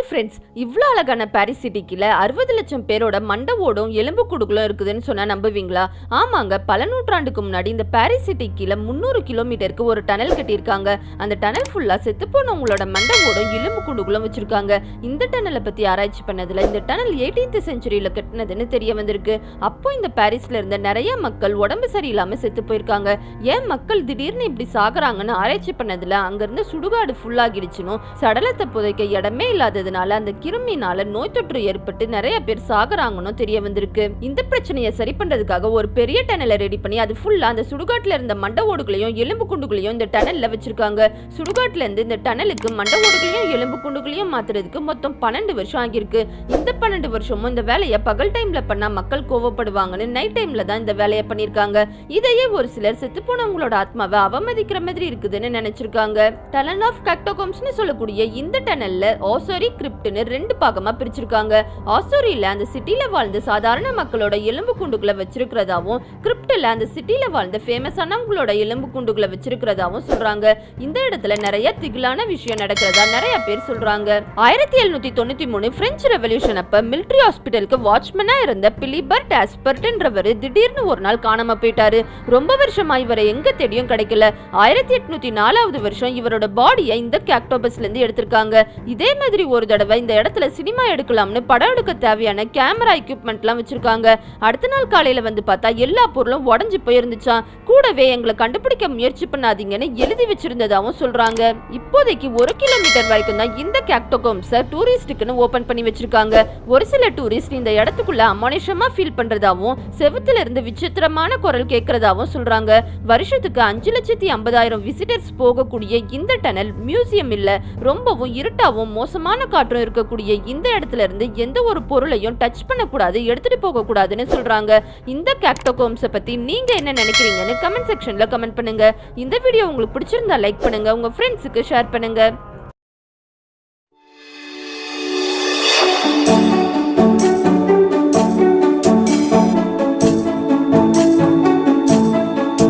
Friends, இவ்வளோ அழகான Paris சிட்டிக்குள்ள 60 லட்சம் பேரோட மண்டவோடும் எலும்பு கூடுகளும் இருக்குதுன்னு சொன்னா நம்புவீங்களா? ஆமாங்க, பல நூற்றாண்டுக்கு முன்னாடி இந்த பாரிஸ் சிட்டிக்குள்ள 300 கிலோமீட்டருக்கு ஒரு டனல் கட்டியிருக்காங்க. அந்த டனல் ஃபுல்லா செத்து போனவங்களோட மண்டவோடும் எலும்பு கூடுகளும் வச்சிருக்காங்க. இந்த டனலை பத்தி ஆராய்ச்சி பண்ணதுல இந்த டனல் 18th செஞ்சுரியில கட்டினதுன்னு தெரிய வந்திருக்கு. அப்போ இந்த பாரிஸ்ல இருந்த நிறைய மக்கள் உடம்பு சரியில்லாம செத்து போயிருக்காங்க. ஏன் மக்கள் திடீர்னு இப்படி சாகுறாங்கன்னு ஆராய்ச்சி பண்ணதுல அங்க இருந்த சுடுகாடு ஃபுல்லாகிடுச்சுன்னு, சடலத்தை புதைக்க இடமே இல்லாததுனால அந்த கிருமினால நோய் தொற்று ஏற்பட்டு நிறைய பேர் சாகுறாங்கன்னு தெரிய வந்திருக்கு. இந்த பிரச்சனையை சரி பண்றதுக்காக ஒரு பெரிய டனலை ரெடி பண்ணி அது ஃபுல்லா அந்த சுடுகாட்டுல இருந்த மண்ட ஓடுகளையும் எலும்பு குண்டுகளையும் இந்த டனல்ல வச்சிருக்காங்க. சுடுகாட்டுல இருந்து இந்த டனலுக்கு மண்ட ஓடுகளையும் எலும்பு குண்டுகளையும் மாத்துறதுக்கு மொத்தம் 12 வருஷம் ஆகிருக்கு. இந்த 12 வருஷமும் இந்த வேலையை பகல் டைம்ல பண்ணா மக்கள் கோவப்படுவாங்கன்னு நைட் டைம்ல தான் இந்த வேலையை பண்ணிருக்காங்க. இதையே ஒரு சிலர் செத்து போனவங்களோட ஆத்மாவை அவமதிக்கிற மாதிரி இருக்குதுன்னு நினைச்சிருக்காங்க. டனல் ஆஃப் கேக்டோகம்ஸ்னு சொல்லக்கூடிய இந்த டனல்ல ஆசோரி கிரிப்ட்னு 2 பாகமா பிரிச்சிருக்காங்க. ஆசோரியில அந்த சிட்டில வாழ்ந்த சாதாரண மக்களோட எலும்பு குண்டுகளை வச்சிருக்கிறதாவும், கிரிப்ட்ல அந்த சிட்டில வாழ்ந்த ஃபேமஸானவங்களோட எலும்பு குண்டுகளை வச்சிருக்கிறதாவும் சொல்றாங்க. இந்த இடத்துல நிறைய திகிலான விஷயம் நடக்கிறதா நிறைய பேர் சொல்றாங்க. 1793 பிரெஞ்சு ரெவல்யூஷன் அப்ப மிலிட்டரி ஹாஸ்பிட்டலுக்கு வாட்ச்மேனா இருந்த பிலிபர்ட் ஆஸ்பர்ட்ன்றவர் திடீர்னு ஒரு நாள் காணாம போயிட்டாரு. ரொம்ப வருஷமா இவரை எங்க தேடியும் கிடைக்கல. 1804வது வருஷம் இவரோட பாடியை இந்த கேக்டோபஸ்ல இருந்து எடுத்திருக்காங்க. இதே மாதிரி ஒரு தடவை இந்த இடத்துல சினிமா எடுக்கலாம்னு படம் எடுக்க தேவையான கேமரா எக்யூப்மெண்ட்லாம் வச்சிருக்காங்க. அடுத்த நாள் காலையில வந்து பார்த்தா எல்லா பொருளும் உடஞ்சி போயிருந்துச்சான். கூடவே எங்களை கண்டுபிடிக்க முயற்சி பண்ணாதீங்கன்னு எழுதி வச்சிருந்ததாவும் சொல்றாங்க. இப்போதைக்கு 1 கிலோமீட்டர் வரைக்கும் தான் இந்த கேக்டோகம்ஸை டூரிஸ்டுக்குன்னு ஓபன் பண்ணி வச்சிருக்காங்க. ஒரு சில டூரிஸ்ட் இந்த இடத்துக்குள்ள அமானுஷமா ஃபீல் பண்றதாவும், செவுத்துல இருந்து விசித்திரமான குரல் கேட்கறதாவும் சொல்றாங்க. வருஷத்துக்கு 5,50,000 விசிட்டர்ஸ் போகக்கூடிய இந்த டனல் மியூசியம் இல்ல, ரொம்பவும் இருட்டாவும் மோசமான காற்றும் இருக்கக்கூடிய இந்த இடத்துல இருந்து எந்த ஒரு பொருளையும் டச் பண்ணக்கூடாது, எடுத்துட்டு போக கூடாதுன்னு சொல்றாங்க. இந்த கேக்டோகம்ஸை பத்தி நீங்க என்ன நினைக்கிறீங்கன்னு கமெண்ட் செக்ஷன்ல கமெண்ட் பண்ணுங்க. இந்த வீடியோ உங்களுக்கு பிடிச்சிருந்தா லைக் பண்ணுங்க, உங்க ஃப்ரெண்ட்ஸுக்கு ஷேர் பண்ணுங்க.